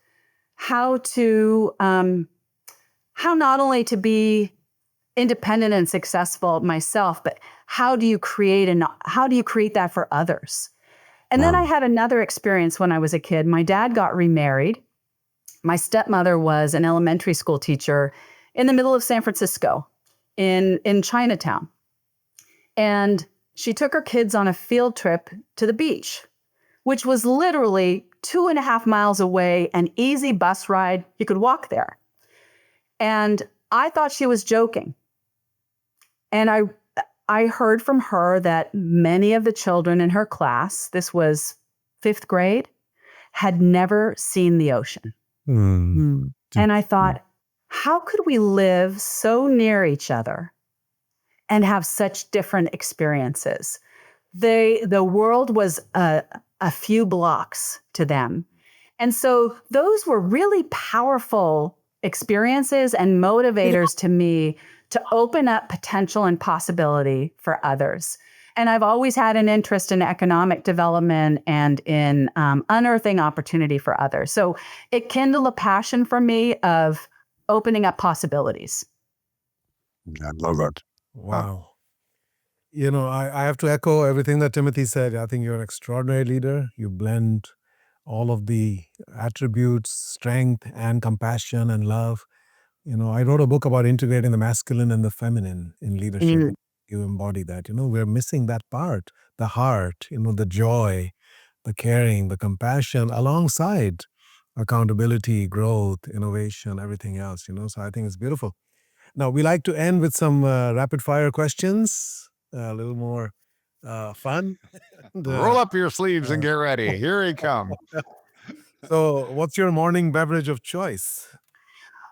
how to how not only to be independent and successful myself, but how do you create that for others? And then I had another experience when I was a kid. My dad got remarried. My stepmother was an elementary school teacher in the middle of San Francisco in Chinatown. And she took her kids on a field trip to the beach, which was literally 2.5 miles away, an easy bus ride. You could walk there. And I thought she was joking. And I heard from her that many of the children in her class, this was 5th grade, had never seen the ocean. And I thought, how could we live so near each other and have such different experiences? The world was a few blocks to them. And so those were really powerful experiences and motivators to me to open up potential and possibility for others. And I've always had an interest in economic development and in unearthing opportunity for others. So it kindled a passion for me of opening up possibilities. I love it. Wow. I have to echo everything that Timothy said. I think you're an extraordinary leader. You blend all of the attributes, strength and compassion and love. I wrote a book about integrating the masculine and the feminine in leadership. Mm. You embody that. We're missing that part, the heart, the joy, the caring, the compassion, alongside accountability, growth, innovation, everything else. So I think it's beautiful. Now, we like to end with some rapid fire questions, a little more fun. Roll up your sleeves and get ready. Here he comes. So, what's your morning beverage of choice?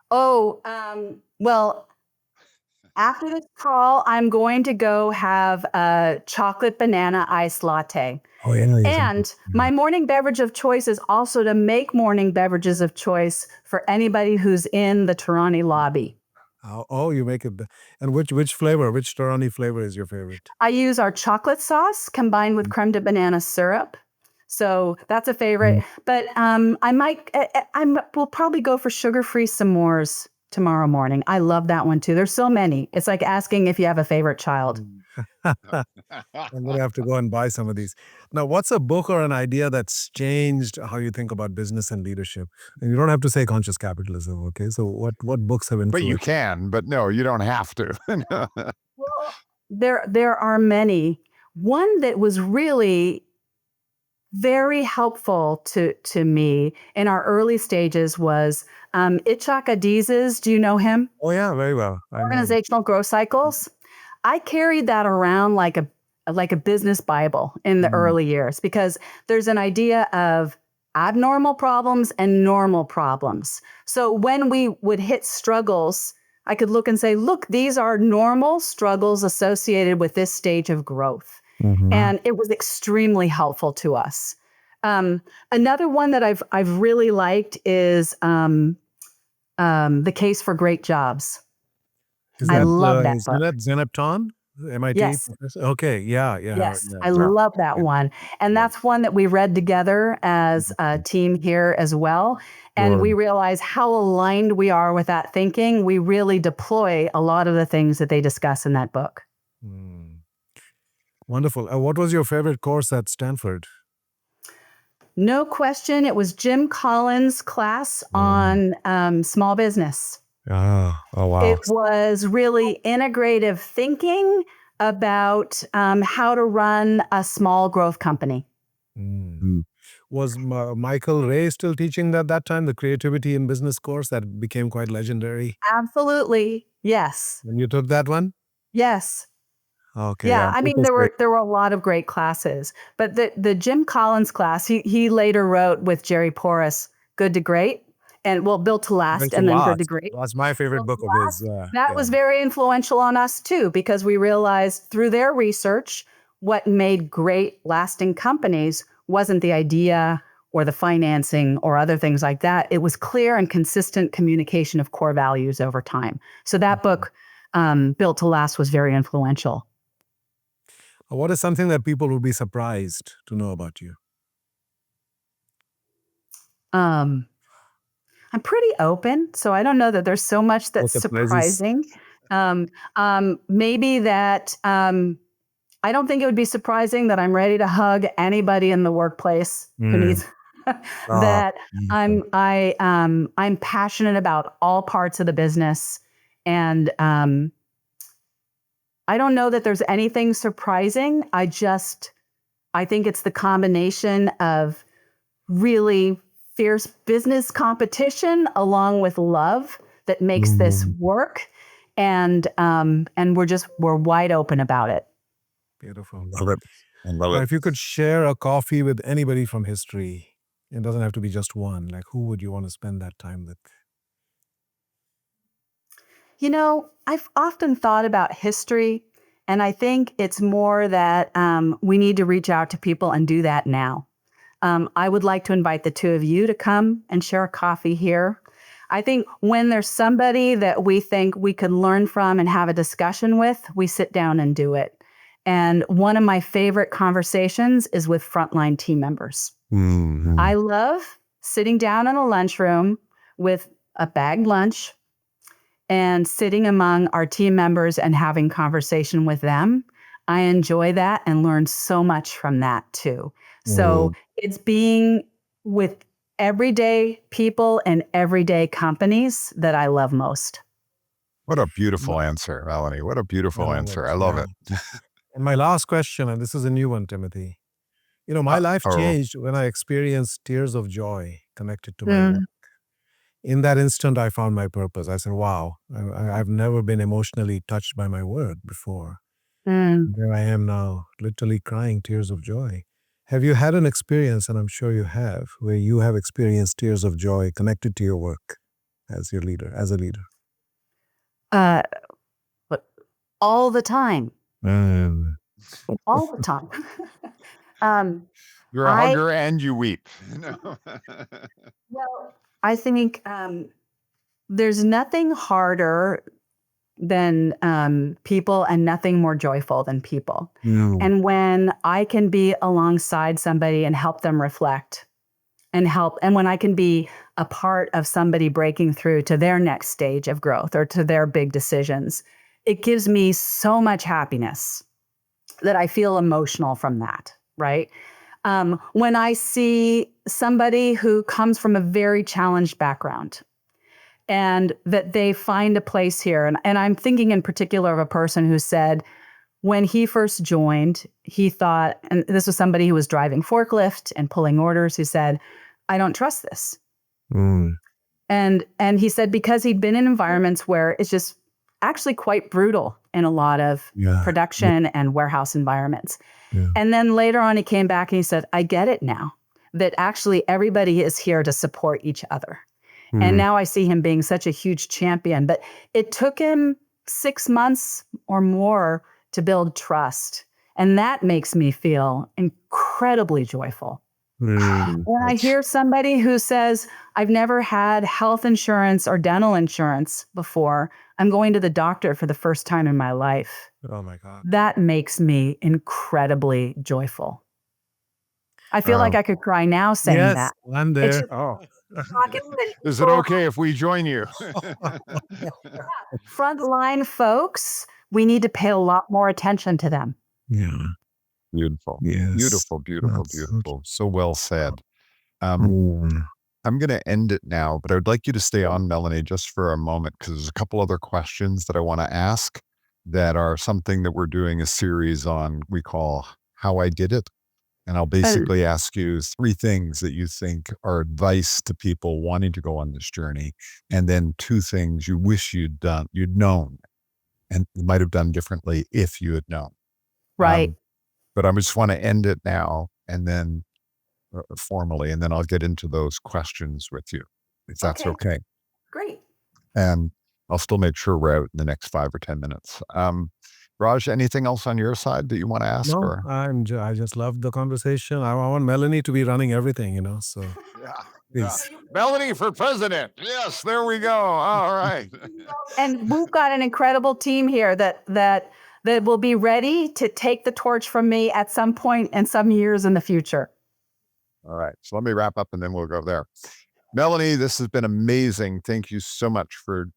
Oh, well, after this call, I'm going to go have a chocolate banana iced latte. Oh, yeah. And my morning beverage of choice is also to make morning beverages of choice for anybody who's in the Torani lobby. Oh, you make it. And which flavor, which Torani flavor is your favorite? I use our chocolate sauce combined with creme de banana syrup. So that's a favorite. But we'll probably go for sugar-free s'mores tomorrow morning. I love that one too. There's so many. It's like asking if you have a favorite child. I'm going to have to go and buy some of these. Now, what's a book or an idea that's changed how you think about business and leadership? And you don't have to say conscious capitalism, okay? So what books have influenced? But you can, but no, you don't have to. Well, there are many. One that was really very helpful to me in our early stages was Itzhak Adiz's. Do you know him? Oh, yeah, very well. I know. Organizational Growth Cycles. I carried that around like a business Bible in the early years because there's an idea of abnormal problems and normal problems. So when we would hit struggles, I could look and say, look, these are normal struggles associated with this stage of growth. And it was extremely helpful to us. Another one that I've really liked is The Case for Great Jobs. I love that book. Is that Zenepton? MIT? Yes. Okay, yeah. Yes, I love that one. And that's one that we read together as a team here as well. And we realize how aligned we are with that thinking. We really deploy a lot of the things that they discuss in that book. Wonderful. What was your favorite course at Stanford? No question. It was Jim Collins' class on small business. Oh, wow. It was really integrative thinking about how to run a small growth company. Was Michael Ray still teaching that time, the creativity in business course that became quite legendary? Absolutely. Yes. When you took that one? Yes. Okay. Yeah, I mean, there were a lot of great classes, but the Jim Collins class, he later wrote with Jerry Porras, Good to Great, and Built to Last, and then Good to Great. That's my favorite book of his. That was very influential on us too, because we realized through their research, what made great lasting companies wasn't the idea or the financing or other things like that. It was clear and consistent communication of core values over time. So that book, Built to Last, was very influential. What is something that people will be surprised to know about you? I'm pretty open, so I don't know that there's so much that's surprising. Maybe that I don't think it would be surprising that I'm ready to hug anybody in the workplace who needs that. I'm passionate about all parts of the business, and I don't know that there's anything surprising. I think it's the combination of really fierce business competition along with love that makes this work. And we're wide open about it. Beautiful. Love it. I love Now, it. if you could share a coffee with anybody from history, it doesn't have to be just one. Like, who would you want to spend that time with? You know, I've often thought about history, and I think it's more that we need to reach out to people and do that now. I would like to invite the two of you to come and share a coffee here. I think when there's somebody that we think we could learn from and have a discussion with, we sit down and do it. And one of my favorite conversations is with frontline team members. Mm-hmm. I love sitting down in a lunchroom with a bagged lunch and sitting among our team members and having conversation with them. I enjoy that and learn so much from that too. So it's being with everyday people and everyday companies that I love most. What a beautiful answer, Melanie. What a beautiful answer. I love it. And my last question, and this is a new one, Timothy. You know, my life changed when I experienced tears of joy connected to my work. In that instant, I found my purpose. I said, wow, I've never been emotionally touched by my work before. There I am now, literally crying tears of joy. Have you had an experience, and I'm sure you have, where you have experienced tears of joy connected to your work as a leader? But all the time. All the time. You're a hugger and you weep. Well, I think there's nothing harder than people and nothing more joyful than people. And when I can be alongside somebody and help them reflect and when I can be a part of somebody breaking through to their next stage of growth or to their big decisions, it gives me so much happiness that I feel emotional from that, right? When I see somebody who comes from a very challenged background and that they find a place here, and I'm thinking in particular of a person who said when he first joined, he thought, and this was somebody who was driving forklift and pulling orders, who said, I don't trust this. And he said because he'd been in environments where it's just actually quite brutal in a lot of production and warehouse environments. And then later on, he came back and he said, I get it now, that actually everybody is here to support each other. And now I see him being such a huge champion. But it took him 6 months or more to build trust. And that makes me feel incredibly joyful. When I hear somebody who says, I've never had health insurance or dental insurance before, I'm going to the doctor for the first time in my life. Oh my God. That makes me incredibly joyful. I feel like I could cry now saying that. Yes, I'm there. Is it okay if we join you? Frontline folks, we need to pay a lot more attention to them. Beautiful. Yes. Beautiful. So well said. I'm going to end it now, but I would like you to stay on, Melanie, just for a moment, because there's a couple other questions that I want to ask that are something that we're doing a series on, we call How I Did It. And I'll basically ask you 3 things that you think are advice to people wanting to go on this journey. And then 2 things you wish you'd known, and you might have done differently if you had known. Right. But I just want to end it now and then formally, and then I'll get into those questions with you, if that's okay. Great. And I'll still make sure we're out in the next 5 or 10 minutes. Raj, anything else on your side that you want to ask? No, or? I just love the conversation. I want Melanie to be running everything, so. Please. Melanie for president. Yes, there we go. All right. And we've got an incredible team here that will be ready to take the torch from me at some point and some years in the future. All right. So let me wrap up and then we'll go there. Melanie, this has been amazing. Thank you so much for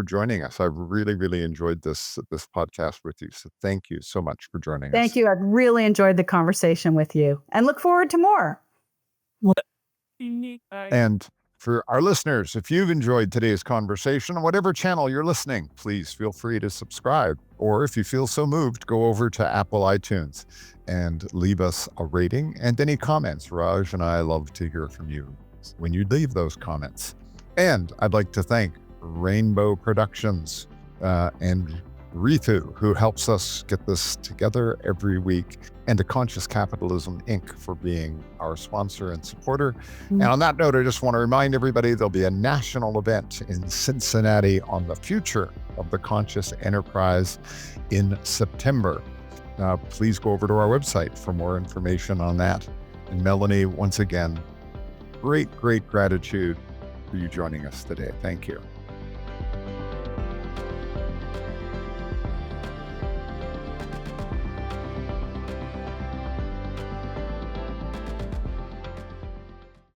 joining us. I've really, really enjoyed this podcast with you. So thank you so much for joining us. Thank you. I've really enjoyed the conversation with you and look forward to more. And for our listeners, if you've enjoyed today's conversation on whatever channel you're listening, please feel free to subscribe. Or if you feel so moved, go over to Apple iTunes and leave us a rating and any comments. Raj and I love to hear from you when you leave those comments. And I'd like to thank Rainbow Productions, and Ritu, who helps us get this together every week, and to Conscious Capitalism, Inc. for being our sponsor and supporter. And on that note, I just want to remind everybody there'll be a national event in Cincinnati on the future of the conscious enterprise in September. Please go over to our website for more information on that. And Melanie, once again, great gratitude for you joining us today. Thank you.